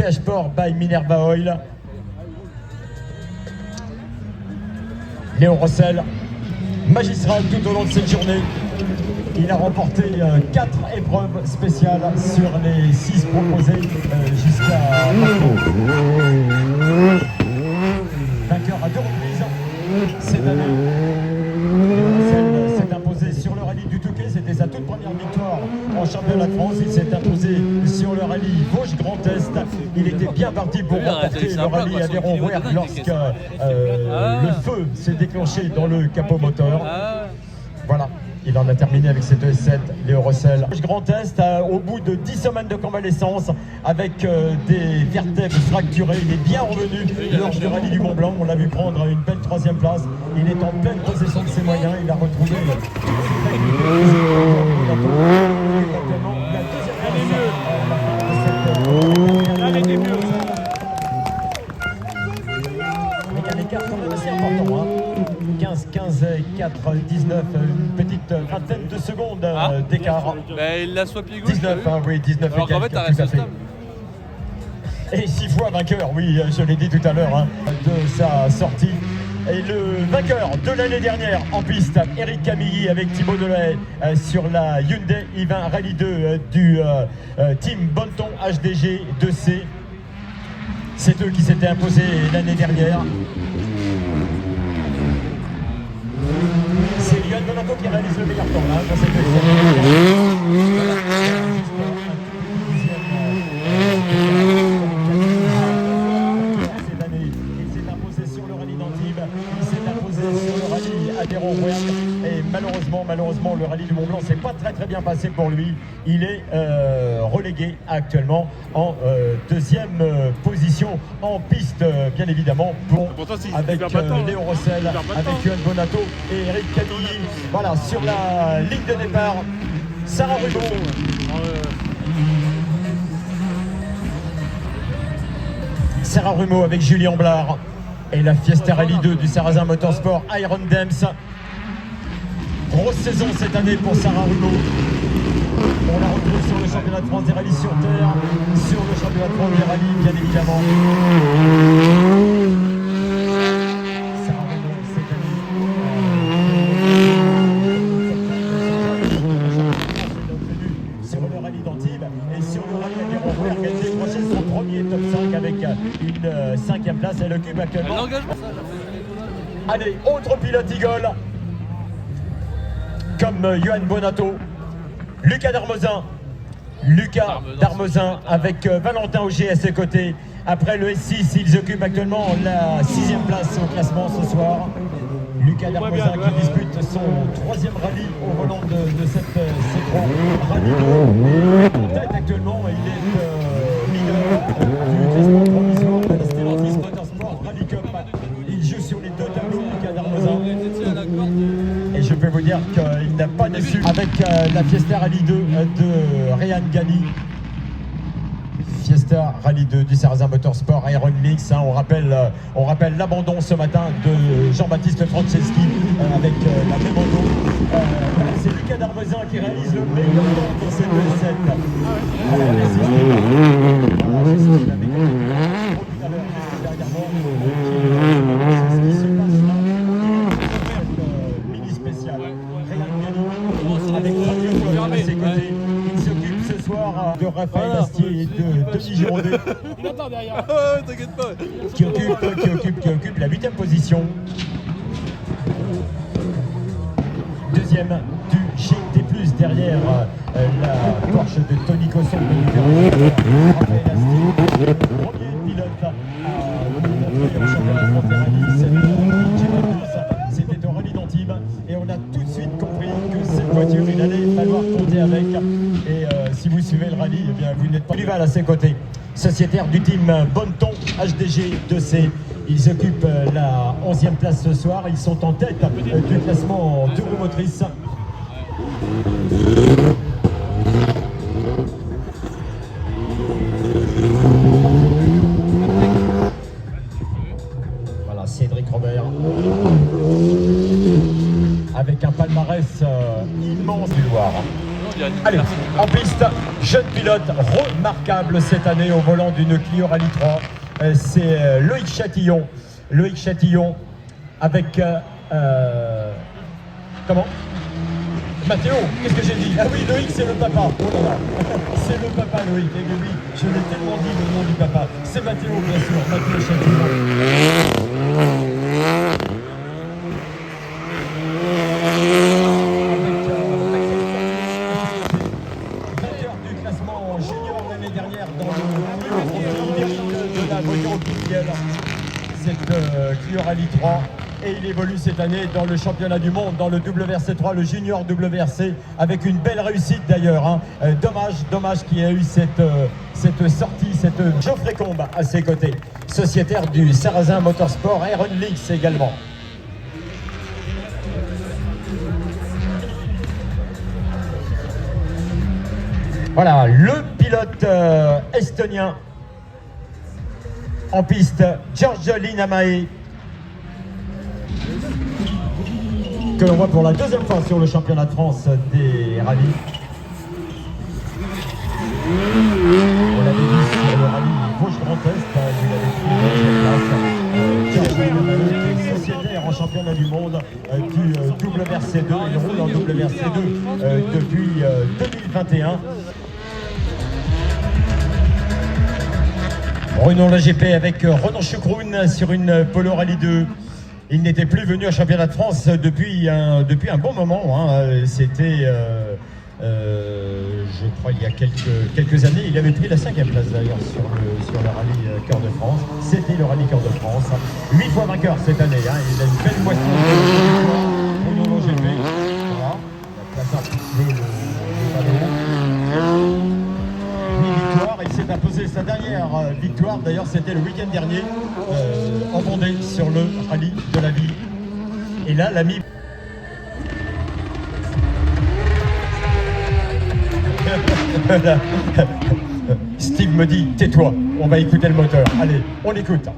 PH Sport by Minerva Oil. Léon Rossel, magistral tout au long de cette journée. Il a remporté 4 épreuves spéciales sur les 6 proposées jusqu'à maintenant. Vainqueur à 2 reprises cette année. Léo s'est imposé sur le rallye du Touquet, c'était sa toute première victoire en championnat de France. Il s'est imposé sur le rallye Vosges Grand Est. Il était bien parti pour remporter le rallye Aveyron-Rouergue lorsque le feu s'est déclenché dans le capot moteur. Voilà. Il en a terminé avec cette ES7, Léo Rossel. Grand Est, au bout de 10 semaines de convalescence, avec des vertèbres fracturées, il est bien revenu lors du rallye du Mont Blanc. On l'a vu prendre une belle 3e place. Il est en pleine possession de ses moyens. Il a retrouvé la 2e place. Mais l'écart quand même assez important, hein. 15, 4, 19, une petite vingtaine de secondes d'écart. Il l'a soit pied gauche. 19, oui, 19 alors qu'en fait, t'as resté stable. Et 6 fois vainqueur, oui, je l'ai dit tout à l'heure, hein, de sa sortie. Et le vainqueur de l'année dernière en piste, Eric Camilly avec Thibaut Delahaye sur la Hyundai i20 Rally 2 du team Bonneton HDG 2C. C'est eux qui s'étaient imposés l'année dernière. C'est Yoann Bonato qui réalise le meilleur temps là, dans cette cette année. Il s'est imposé sur le rallye d'Antibes, il s'est imposé sur le rallye Aveyron-Rouergue et malheureusement le rallye du Mont Blanc s'est pas très bien passé pour lui. Il est relégué actuellement en 2e position en piste, bien évidemment, avec Léo Rossel, avec Yoann Bonato et Eric Camilly. Voilà, sur la ligne de départ, Sarah Rumeau. Sarah Rumeau avec Julien Blard et la Fiesta Rally 2 du Sarrazin Motorsport Iron Dems. Grosse saison cette année pour Sarah Rumeau. On la retrouve sur le championnat de France des rallyes sur terre, sur le championnat de France des rallyes, bien évidemment. Sarah Rumeau cette année sur le rallye d'Antibes et sur le rallye Aveyron-Rouergue. Elle a décroché son premier top 5 avec une 5e place. Elle occupe actuellement. Allez, autre pilote Eagle comme Yoann Bonato, Lucas Darmezin avec Valentin Auger à ses côtés. Après le S6, ils occupent actuellement la 6e place au classement ce soir. Lucas Darmezin qui dispute son 3e rallye au volant de cette C3 Rallye 2. En tête actuellement, il est leader du classement provisoire de la Stellantis Motorsport Rally Cup. Il joue sur les 2 tableaux, Lucas Darmezin. Et je peux vous dire qu'il n'a pas déçu avec la Fiesta Rally 2 de Ryan Ghani. Fiesta Rally 2 du Sarrazin Motorsport Iron Mix. On rappelle l'abandon ce matin de Jean-Baptiste Franceschi avec la même auto. C'est Lucas Darmezin qui réalise le meilleur temps dans cette mini spécial. Ryan Ghani avec Radio à ses côtés. Il s'occupe ce soir de Raphaël Astier et de Denis Girondet. Il attend derrière. T'inquiète pas. Qui occupe la 8e position. 2e du GT+, derrière la Porsche de Tony Cosson. Raphaël Astier, premier pilote au championnat de France des rallyes. C'était au rallye d'Antibes et on a tout de suite compris que cette voiture, il allait falloir compter avec. Et si vous suivez le rallye, eh bien, vous n'êtes pas rival à ses côtés. Sociétaire du team Bonneton HDG 2C. Ils occupent la 11e place ce soir. Ils sont en tête du classement en 2 roues motrices. Voilà, Cédric Robert. Avec un palmarès immense du Loir. Allez, en piste, jeune pilote remarquable cette année au volant d'une Clio Rally 3. C'est Loïc Chatillon. Loïc Chatillon avec... comment ? Mathéo, qu'est-ce que j'ai dit? Ah oui, Loïc, c'est le papa. Oh là là. C'est le papa, Loïc. Et oui, je l'ai tellement dit, le nom du papa. C'est Mathéo, bien sûr. Mathéo Chatillon. Vainqueur du classement junior l'année dernière dans le de la voiture officielle. C'est Clio Rallye 3. Et il évolue cette année dans le championnat du monde, dans le WRC3, le junior WRC, avec une belle réussite d'ailleurs. Hein. Dommage qu'il y ait eu cette sortie, cette Geoffrey Combe à ses côtés, sociétaire du Sarrazin Motorsport Iron Leaks également. Voilà, le pilote estonien en piste, George Linamae, que l'on voit pour la deuxième fois sur le championnat de France des rallyes. On l'avait vu sur le rallye Vosges Grand Est, il avait pris la place. George Linamae qui est sociétaire en championnat du monde du WRC2. Il roule en WRC2 depuis 2021. Renons le GP avec Ronan Chukroun sur une Polo Rallye 2. Il n'était plus venu au championnat de France depuis un bon moment. Hein. C'était, je crois, il y a quelques années. Il avait pris la 5e place d'ailleurs sur le rallye Cœur de France. C'était le rallye Cœur de France. 8 fois vainqueur cette année. Hein. Il a une belle moisson de victoires. Renons le GP. Voilà. La place un petit peu le ballon. Il s'est imposé sa dernière victoire, d'ailleurs c'était le week-end dernier en Vendée sur le rallye de la vie. Et là l'ami Steve me dit tais-toi, on va écouter le moteur. Allez, on écoute.